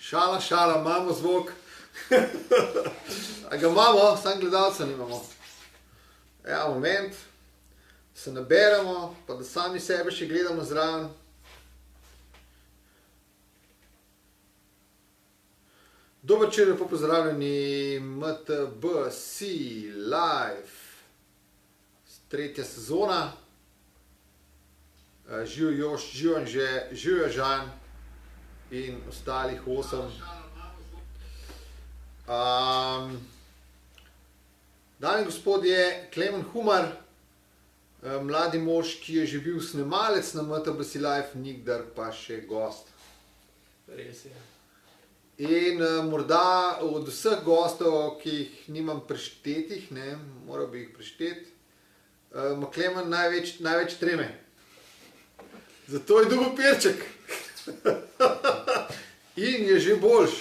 Šala, imamo zvok. A ga imamo, samo gledalca nimamo. Ja, moment. Se naberemo, pa da sami sebe še gledamo zraven. Dober večer, lepo pozdravljeni, MTBC Live. Tretja sezona. Živ Jošt, živ Anže, živ Jožan in ostalih 8. Dame in gospodje, Klemen Humar, mladi mož, ki je že bil snemalec na MTBC Live, nikdar pa še gost. Res je. In morda od vseh gostov, ki jih nimam preštetih, moral bi jih prešteti, ima Klemen največ treme. Zato je dobil perček. In je že boljš.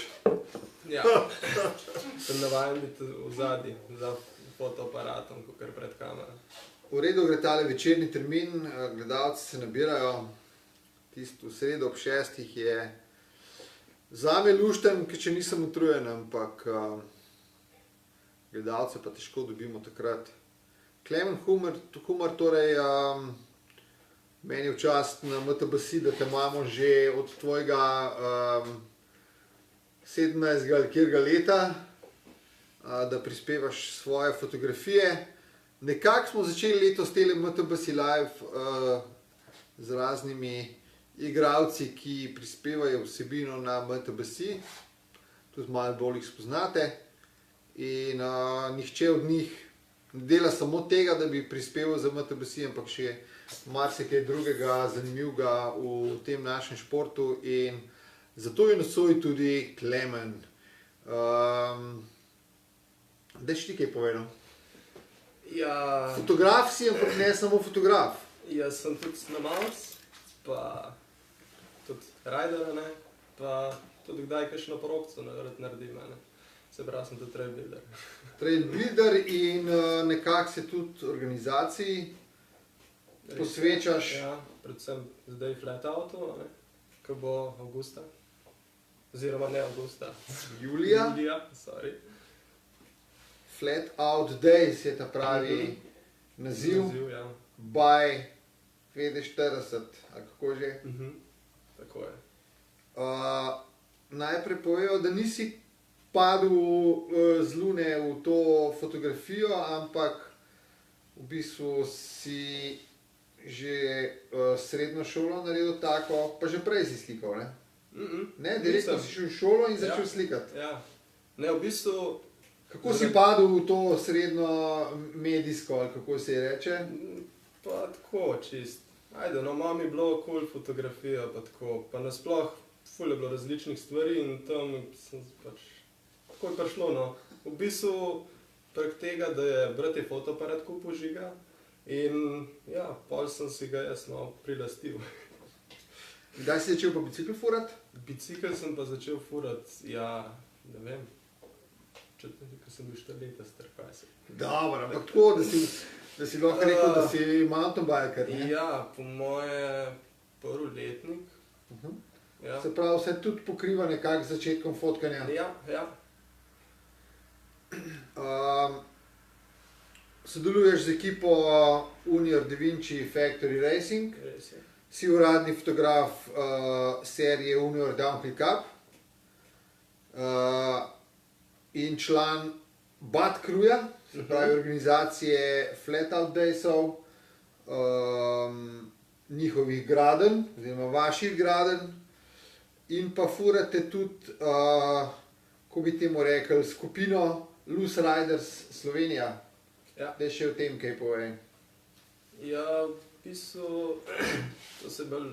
Ja, sem navajen biti v zadnji za fotoaparatom, kakor pred kamero. V redu gre tale večerni termin, gledalci se nabirajo. Tisto v sredo ob 6 je zame lušten, ker če nisem utrujen, ampak gledalce pa težko dobimo takrat. Klemen Humar, torej meni je v čast na MTBC, da te imamo že od tvojega 17. ali kjerga leta, da prispevaš svoje fotografije. Nekako smo začeli letos tele MTBC Live z raznimi igralci, ki prispevajo vsebino na MTBC. Tudi malo bolj jih spoznate. In nihče od njih ne dela samo tega, da bi prispeval za MTBC, ampak še marsikaj drugega zanimivega v tem našem športu. In zato je nocoj tudi Klemen. Daj še ti kaj povedal? Ja, Fotograf si, ampak ne samo fotograf. jaz sem tudi snemalec, pa tudi rider, pa tudi kdaj kakšno porokco naredim. Se pravi, sem tudi trailbuilder. Trailbuilder in nekako se tudi organizaciji posvečaš. Ja, predvsem zdaj flat auto, ko bo avgusta. Oziroma ne avgusta. Julija. Sorry. Flat Out Days je ta pravi naziv. Ja. By 45, ali kako že. Tako je. Najprej povejo, da nisi padel z Lune v to fotografijo, ampak v bistvu si že srednjo šolo naredil tako, pa že prej si slikal, ne? Ne, direktno si šel v šolo in začel slikati. Ja. Ne, v bistvu... Kako si padel v to srednjo medijsko, ali kako se reče? Pa tako, čist. Ajde, no, mami je bilo cool fotografija, pa tako. Pa nasploh, ful je bilo različnih stvari in tam sem pač... Tako je prišlo, no. V bistvu prek tega, da je brat je fotoaparat kupil žiga in ja, pol sem si ga jaz malo prilastil. Kdaj si začel pa bicikl furat? Bicikl sem pa začel furat, ja, ne vem. Ko sem bil 4 leta star, kaj se. Dobro, ampak tako, da si lahko rekel, da si mountain biker, ne? Ja, po moje prvi letnik. Ja. Se pravi, se tudi pokriva nekako z začetkom fotkanja. Ja. Sodeluješ z ekipo Unior Da Vinci Factory Racing. Res je. Si uradni fotograf serije Unior Downhill Cup. In član Bad Crewja, se pravi organizacije Flat Out Daysov, njihovih gradenj, oziroma vaših gradenj, in pa furate tudi, ko bi temu rekli, skupino Loose Riders Slovenija. Ja. Daj še o tem kaj povej. Ja, v bistvu, to se bolj,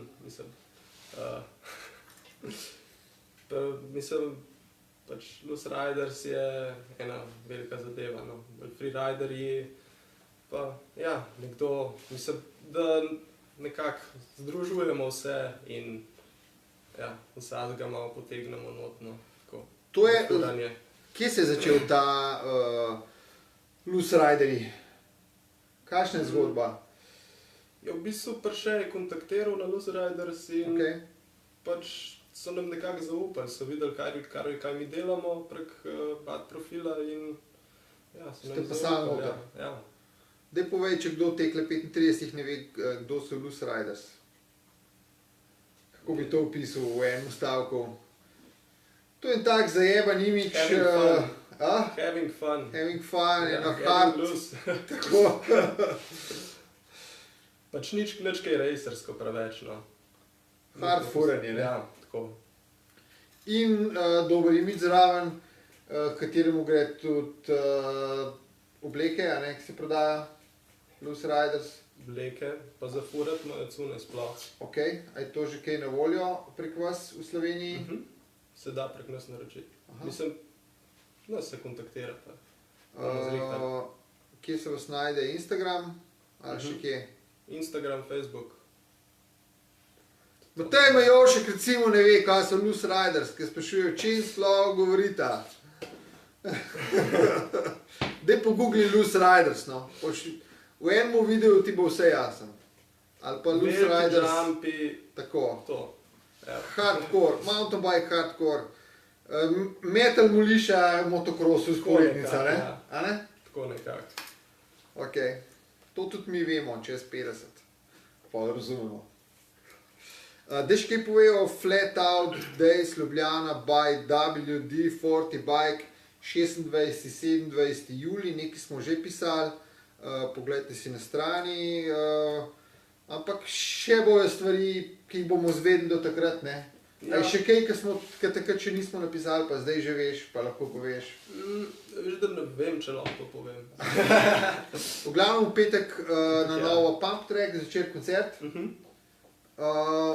mislim, pač Loose Riders je ena velika zadeva, no. Freeriderji, pa ja, nekdo, mislim, da nekako združujemo vse in ja, vsakega malo potegnemo notno, tako. To je, kje se je začel ta Loose Riderji? Kakšna je zgodba? Ja, v bistvu prišel je kontaktiral na Loose Riders in pač so nam nekako zaupali, so videli, kaj mi delamo prek bad profila in ja, so Ste nam pa zaupali. sami noter. Ja. Daj povej, če kdo tekle 35 ne ve, kdo so Loose Riders. Kako bi to opisal v enem stavku? To je tak zajeban imič. Having fun. A? Having fun. Having fun, Ja, eno having hard. loose. Tako. Pač nič kaj racersko preveč, no. Hard furanje, ne? Ja, tako. In dober imič zraven, kateremu gre tudi obleke, a ne, ki se prodaja. Loose Riders. Bleke, pa za furat imajo cune sploh. Ok, a je to že kaj na voljo prek vas v Sloveniji? Se da prek nas naročiti. Aha. Mislim, nas se kontaktira pa. bomo zrihtali. Kje se vas najde? Instagram? Ali še kje? Instagram, Facebook. Matej Majošek recimo ne ve, kaj so Loose Riders, ki sprašujejo, čim sploh govorita. Daj pogugli Loose Riders, no. V enem videu ti bo vse jasen. Ali pa Loose Veliki Riders, jumpi, tako. to. Ja. Hardcore, mountain bike hardcore. Metal muliša motocrossu vzporednica, ne? ja. A ne? Tako nekako. Ok. To tudi mi vemo, čez 50. Pa razumemo. Daj še kaj povejo o Flat Out Days Ljubljana by WD-40 Bike 26-27 juli, nekaj smo že pisali, poglejte si na strani, ampak še bojo stvari, ki jih bomo zvedeli do takrat, ne? Ja. Je še kaj, ki takrat še nismo napisali, pa zdaj že veš, pa lahko poveš. Veš, da ne vem, če lahko povem. V glavnem v petek na Ja. novo Pump Track, začer koncert.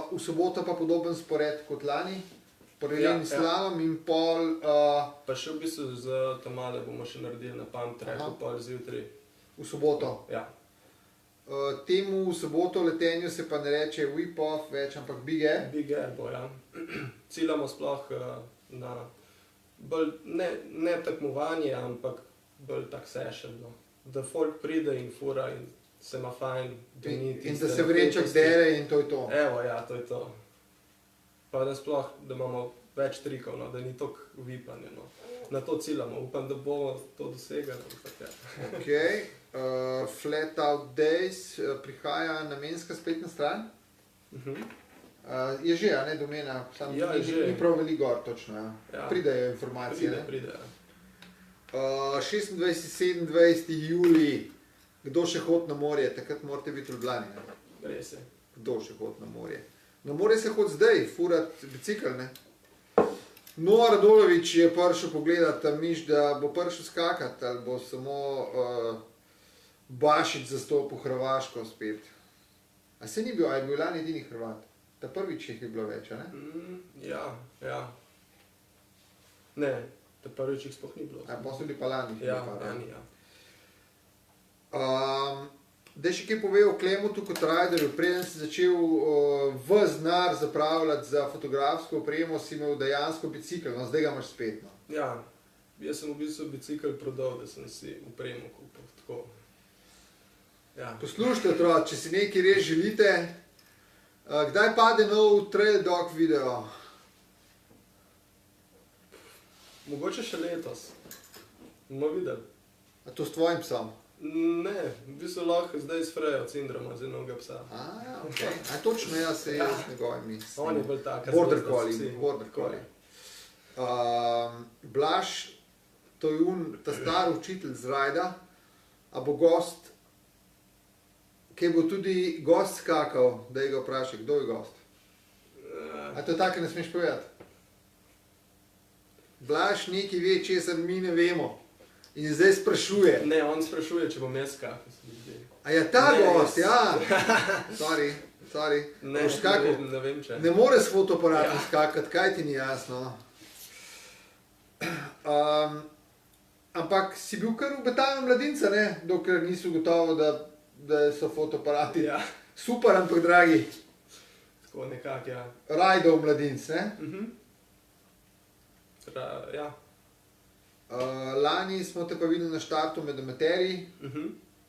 V soboto pa podoben spored kot lani, paralelni Ja, ja. slalom in pol Pa še v bistvu za tamale bomo še naredili na pump Aha. tracku, pol zjutraj. v soboto. Ja. Temu v soboto letenju se pa ne reče whip off več, ampak big air. Big Air bo, ja. Ciljamo sploh na bolj, ne tekmovanje, ampak bolj tak session, no. Da folk pride in fura in se ima fajn, da ni In tiste da se vrečak napetosti. dere in to je to. Evo, ja, to je to. Pa da sploh, da imamo več trikov, no, da ni toliko vipanje, no. Na to ciljamo, upam, da bomo to dosegli, ampak ja. Ok, Flat Out Days, prihaja namenska spletna stran. Je že, a ne, domena, samo Ja, je že. ni prav veliko gor, točno, ja. Ja. Pridejo informacije, ne? Pride, ja. 26-27 juli, kdo še hod na morje, takrat morate biti v Ljubljani, ne? Res je. Kdo še hod na morje? Na morje se hod zdaj, furat bicikl, ne? Noah Radolovič je prišel pogledat, a miš, da bo prišel skakat, ali bo samo Bašič zastopil Hrvaško spet. A se ni bil, a je bil lani edini Hrvat? Ta prvič jih je bilo več, a ne? Ja, ja. Ne, te prvič jih sploh ni bilo. A pa so bili pa lani. Ja, lani, ja. Daj še kaj pove o Klemutu kot riderju. Preden si začel ves denar zapravljati za fotografsko opremo, si imel dejansko bicikl, no zdaj ga imaš spet. No. Ja, jaz sem v bistvu bicikl prodal, da sem si opremo kupil, tako. Ja. Poslušajte, otroci, če si nekaj res želite, kdaj pade nov Trail Dog video? Mogoče še letos. Bomo videli. A to s tvojim psom? Ne, v bistvu lahko zdaj s Frejo Cindroma, z enega psa. Ok. A točno jaz se jaz z njegovimi. On je bolj taka. Border zvezda, collie, vsi. border Tako je. collie. Blaž, to je ta star učitelj z rajda, a bo gost, ki bo tudi gost skakal, da ga vpraša, kdo je gost. A to je tako, ne smeš povedati? Blaž nekaj ve, česar mi ne vemo. In zdaj sprašuje. Ne, on sprašuje, če bom jaz skakal, se mi zdi. A je ta Ne, gost, jaz- ja. Sorry. Ne, Boš skakal? ne vem če. Ne more s fotoaparatom Ja. skakati, kaj ti ni jasno. Ampak si bil kar obetaven mladinca, ne? Dokler nisi ugotovil, da so fotoaparati Ja, super, ampak dragi. tako nekako, ja. Rajdov mladinc, ne? Ja. Lani smo te pa videli na štartu med amaterji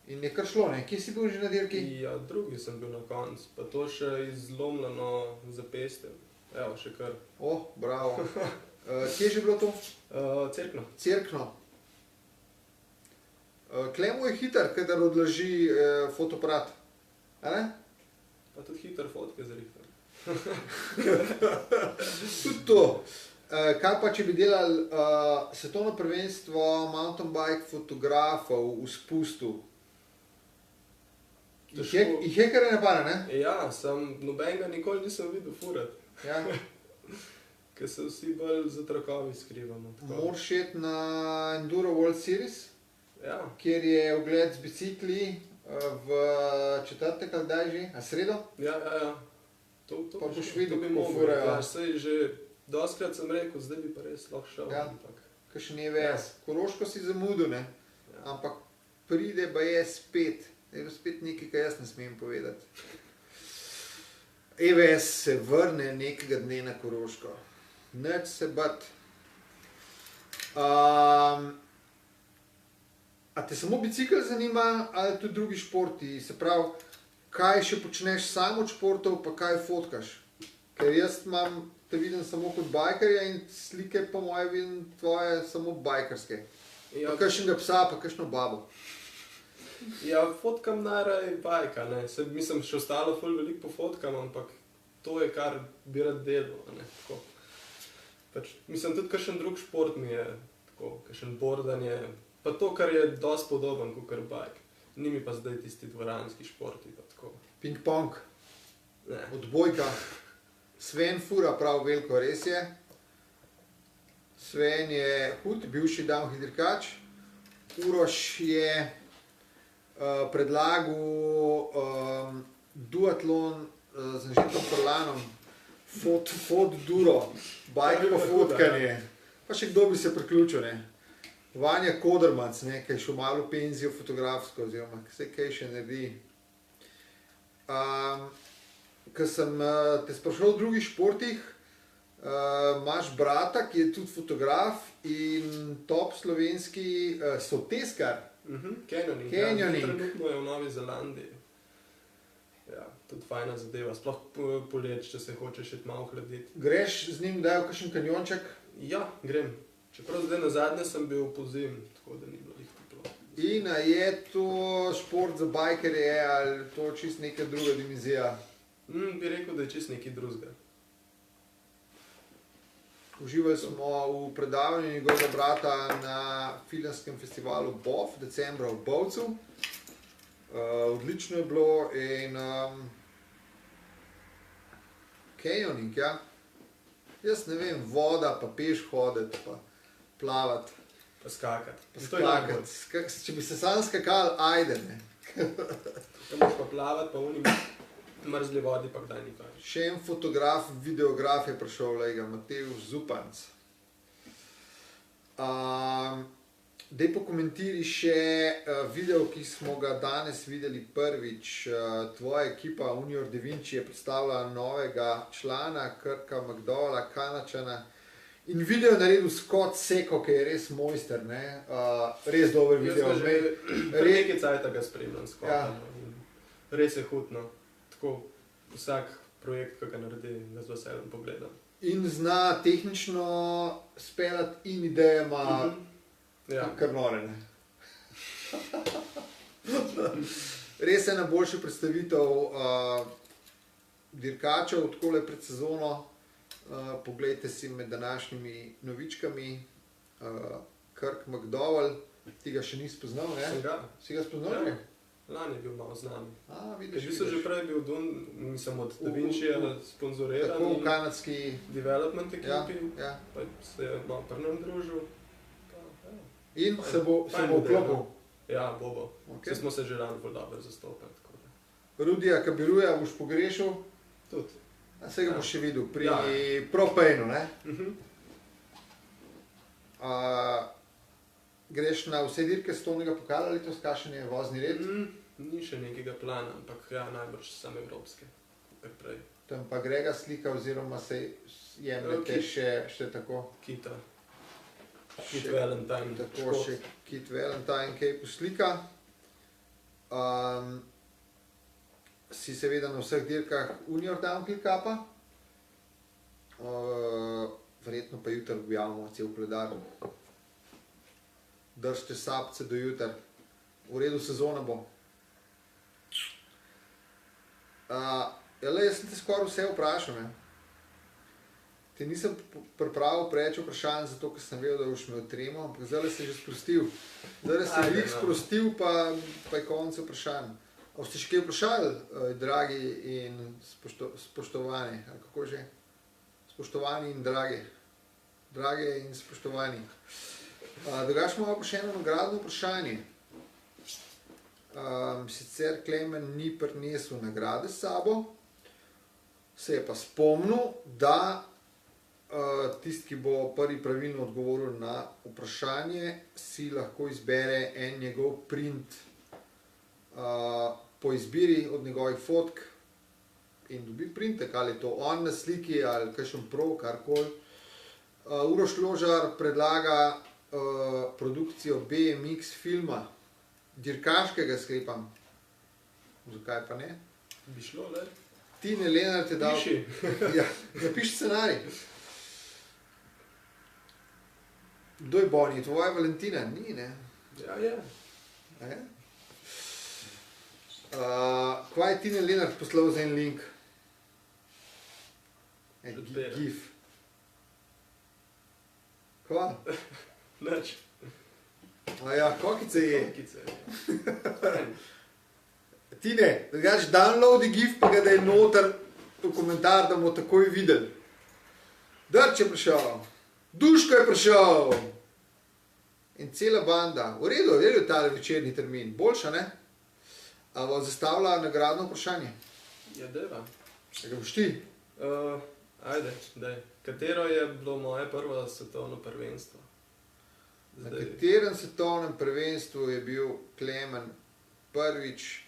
in je kar šlo, ne? Kje si bil že na dirki? Ja, drugi sem bil na koncu, pa to še izlomljeno zapestje. Evo, še kar. Bravo. Kje je že bilo to? Cerkno. Cerkno. Klemu je hiter, kadar odloži fotoaparat. A ne? Pa tudi hiter fotke zrihtar. Tudi to. Kaj pa, če bi delali svetovno prvenstvo mountain bike fotografov v spustu? Jih je kar ne para, ne? Ja, nobenega nikoli nisem videl furat. Ja. Ker se vsi bolj za trakovi skrivamo. Moraš iti na Enduro World Series, Ja, kjer je ogled z bicikli v četrtek ali kdaj že, a sredo? ja. To Pa bi boš šlo, videl, to bi kako mogel. furajo. Ja, saj že dostikrat sem rekel, zdaj bi pa res lahko šel. Ja. Ampak, Kakšen EVS. Koroško si zamudil, ne? Ja. Ampak pride pa je spet. Je pa spet nekaj, kar jaz ne smem povedati. EVS se vrne nekega dne na Koroško. Nič se bat. A te samo bicikel zanima, ali tudi drugi športi? Se pravi, kaj še počneš sam od športov, pa kaj fotkaš? Ker jaz te vidim samo kot bajkerja in slike po moje vidim tvoje samo bajkerske. ja, Pa kakšnega psa, pa kakšno babo. ja, fotkam najraje bajka, ne. Saj mislim, še ostalo ful veliko pofotkam, ampak to je kar bi rad delal, a ne. Tako. Pač, mislim, tudi kakšen drug šport mi je, tako, kakšen bordanje, pa to, kar je dosti podoben kakor bajk. Ni mi pa zdaj tisti dvoranski športi, pa tako. Ping-pong, Ne. odbojka. Sven fura prav veliko, res je. Sven je hud, bivši downhill dirkač. Uroš je predlagal duatlon z Anžetom Frlanom, fot duro, bajk pa fotkanje. Pa še kdo bi se priključil, ne? Vanja Kodermac, ne, ki je šel malo v penzijo fotografsko, oziroma vse kaj še naredi. Ko sem te sprašal o drugih športih, imaš brata, ki je tudi fotograf in top slovenski soteskar. Canyoning. Canyoning. Ja, trenutno je v Novi Zelandiji. Ja, tudi fajna zadeva, sploh poleti, če se hočeš iti malo hladiti. Greš z njim kdaj v kakšen kanjonček? Ja, grem. Čeprav zdaj nazadnje sem bil pozimi, tako da ni bilo lih toplo. In a je to šport za bajkerje ali to čist neka druga dimenzija? Bi rekel, da je čist nekaj drugega. Uživali smo v predavanju njegovega brata na filmskem festivalu BOF, decembra v Bovcu. Odlično je bilo in canyoning, ja. Jaz ne vem, voda, pa peš hoditi, pa plavati, Pa skakati. pa To je najbolj. skakati. Če bi se sam skakal, ajde, ne. Tam moraš pa plavati, pa v unim mrzli vodi, pa kdaj ni pač. Še en fotograf, videograf je prišel, lejga, Matevž Zupanc. Daj pokomentiri še video, ki smo ga danes videli prvič. Tvoja ekipa Unior Da Vinci je predstavila novega člana, Kirka McDowalla, Kanačana. In video je naredil Scott Seko, ki je res mojster, ne? Res dober video. Jaz že nekaj cajta ga spremljam Scotta. Ja. Res je hudno. Tako vsak projekt, ki ga naredi, ga z veseljem pogledam. In zna tehnično speljati in idejama Ja. kar nore, ne. Res je najboljša predstavitev dirkačev takole pred sezono. Poglejte si med današnjimi novičkami Kirk McDowell, ti ga še nisi poznal, ne? Sem ga. Si ga spoznal Ja. že? Lani je bil malo z nami. Vidiš, Ker sem že prej bil nisem od Da Vincija sponzoriran tako v in kanadski, development ja, ekipi, ja. pa se je malo pri nam družil. Pa, ja. In se bo Fajn model, vklopil. no. Ja, bo. Okay. Saj smo se že rano bolj dobro zastopali. Tako da. Rudija Kabiruja boš pogrešal, Tudi. se ga boš še videl pri Ja. Propainu, ne? Mhm. Greš na vse dirke svetovnega pokala letos, kakšen je vozni red? Ni še nekega plana, ampak ja, najbrž sam evropske, kar prej. Tam pa grega slika oziroma se jemljete Okay. še tako. Kita. Kit Še- Valentine. Tako Škot. še Kit Valentine, kaj poslika. Si seveda na vseh dirkah Unior Downhill Cupa? verjetno pa jutri objavimo cel koledar. Držite sapce do jutra. V redu sezona bo. Jaz sem te skoraj vse vprašal, ne. Ti nisem pripravil preveč vprašanj, zato ker sem vedel, da boš imel tremo, ampak zdaj se je že sprostil. Zdaj se je glih sprostil, pa je konec vprašanj. A ste še kaj vprašali, dragi in spoštovani, ali kako že? Spoštovani in dragi. Drage in spoštovani. Drugače imamo pa še eno nagradno vprašanje. Sicer Klemen ni prinesel nagrade s sabo, se je pa spomnil, da tisti, ki bo prvi pravilno odgovoril na vprašanje, si lahko izbere en njegov print po izbiri od njegovih fotk in dobi printek, ali je to on na sliki ali kakšen prav, karkoli. Uroš Ložar predlaga produkcijo BMX filma, dirkaškega sklepam. Zakaj pa ne? Bi šlo, ne? Tine Lenart je dal... Piši. Ja, napiši scenarij. Kdo je Bonnie? Tvoja Valentina? Ni, ne? Ja, je. Je? Kva je Tine Lenart poslal za en link? GIF. Kva? Nič. Ja, kokice je. Kokice. Tine, drugače downloadi GIF, pa ga daj noter v komentar, da bomo takoj videli. Drč je prišel. Duško je prišel. In cela banda. V redu je tale večerni termin. Boljša, ne? A bo zastavila nagradno vprašanje? Ja, deva. Da ga boš ti? Ajde, daj. Katero je bilo moje prvo svetovno prvenstvo? Na katerem svetovnem prvenstvu je bil Klemen prvič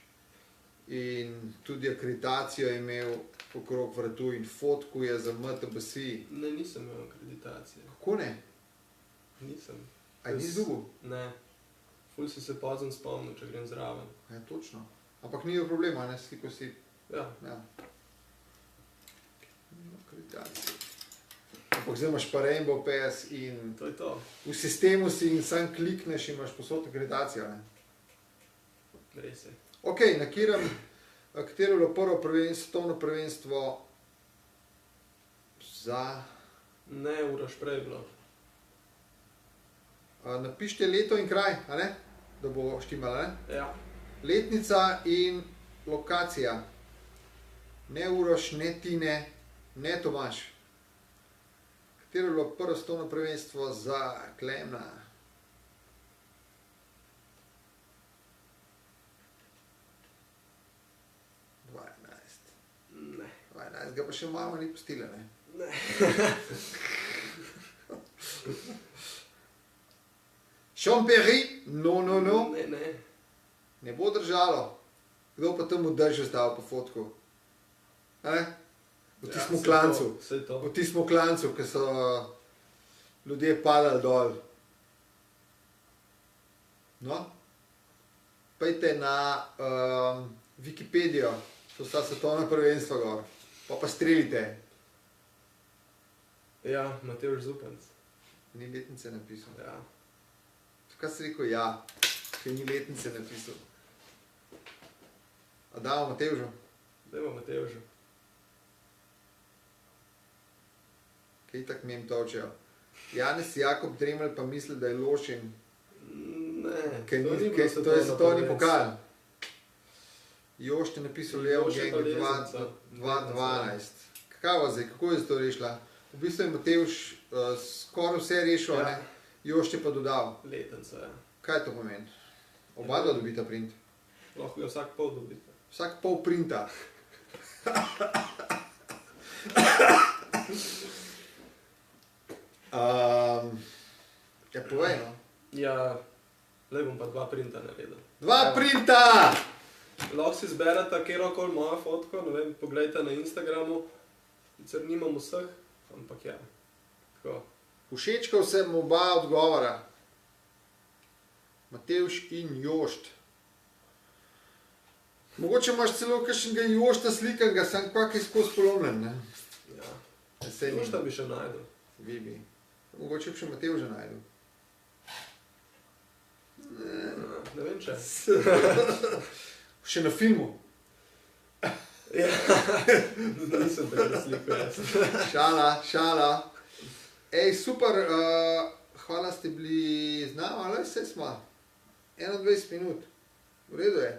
in tudi akreditacijo je imel okrog vratu in fotku je za MTBSI. Ne, nisem imel akreditacije. Kako ne? Nisem. A nisi dobil? Ne. Ful si se pozem spomnil, če grem zraven. Ja, točno. Ampak ni problema, ne, sliko si... Ja. Ja. Akreditacija. Ampak zdaj imaš pa Rainbow Pass in... To je to. V sistemu si in sam klikneš in imaš posod akreditacijo, ne? Res je. Ok, na katero je bilo prvo svetovno prvenstvo za... Ne, Uroš prej bilo. Napišite leto in kraj, a ne? Da bo štimala, ne? Ja. Letnica in lokacija. Ne Uroš, ne Tine, ne Tomaž. Katero je bilo prvo svetovno prvenstvo za Klemna? Ne. 12 ga pa še mama ni pustila, ne? Ne. Šamperi? No. Ne. Ne bo držalo. Kdo pa temu drži zdaj po fotku? V tistem klancu. Vse to. V tistem klancu, ki so ljudje padali dol. No? Pejte na Wikipedijo, to sta svetovna prvenstva gor. Pa strelite. Ja, Matevž Zupanc. Ni letnice napisal. Ja. Kaj si rekel? Ja, ker ni letnice napisal. A damo Matevžu? Dajmo Matevžu. Kaj tak mem točejo? Janez Jakob Dremelj pa misli, da je Lošin. Ne, To je svetovni pokal. Jošt je napisal Leo Jošt je Gang pa Leznica. 2012. Kaj bo zdaj? Kako je to rešila? V bistvu je Matevž skoraj vse rešil, Ja. ne? Jošt je pa dodal. Letenca, ja. Kaj to pomeni? Oba dva dobita print. Lahko ga vsak pol dobite. Vsak pol printa. Ja, povej, no. Ja, le bom pa 2 printa naredil. 2 printa! Lahko si zberete kjerokoli mojo fotko, ne vem, poglejte na Instagramu. Sicer nimam vseh, ampak ja. Tako. Všečkal sem oba odgovora. Matevž in Jošt. Mogoče imaš celo kakšnega Jošta slikanega, sam kak je skozi polomljen, ne? Ja. Saj No, ni. šta bi še najdel? Bi. Mogoče bi še Mateo že najdel. Ne vem če. Še na filmu. Ja, nisem tako sliko jaz. Šala. Ej, super, hvala ste bili z nami, ali vse smo? 21 minut. V redu je.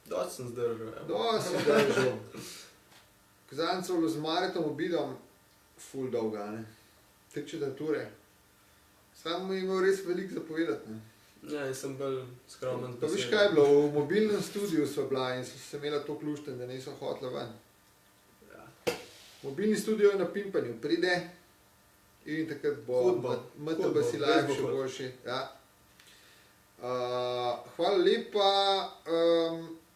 Dosti sem zdržal, ja. Dosti si držal. Kazancev z Maritom obidom, ful dolga, ne? 3/4 ure. Sam je imel res veliko zapovedati, ne? Ja, in sem bolj skromen. Pa veš kaj je bilo, v mobilnem studiu sva bila in so se imela to klušten, da niso hotla ven. Ja. Mobilni studio je na pimpanju, pride in takrat bo Hudbo. MTB si live še boljši. Ja. Hvala lepa,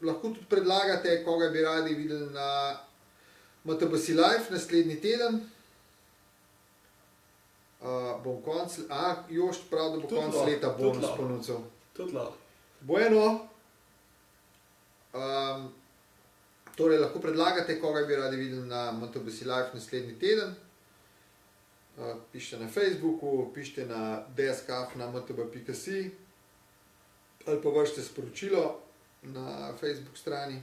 lahko tudi predlagate, koga bi radi videli na MTB si live naslednji teden. Bom Jošt prav, da bo Tudi konc lahko, leta tudi bonus lahko. ponudil. Tudi lahko. Bueno, torej lahko predlagate, koga bi radi videli na MTB si live naslednji teden. Pišite na Facebooku, pišite na dskaf@mtb.si ali pa vršite sporočilo na Facebook strani.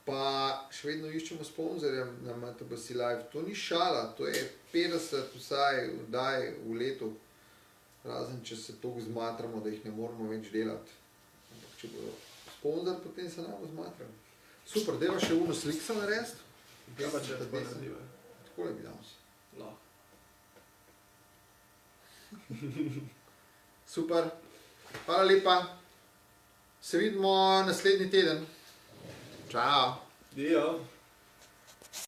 Pa še vedno iščemo sponzorja na MTB si live. To ni šala, to je 50 vsaj vdaj v letu. Razen, če se toliko zmatramo, da jih ne moramo več delati. Ampak če bo sponzor, potem se nam bo zmatral. Super, deva še uno sliksa narediti. Ja, pa če tako narediva. Takole bi danes. Lahko. Super, hvala lepa. Se vidimo naslednji teden. Čau. Dio.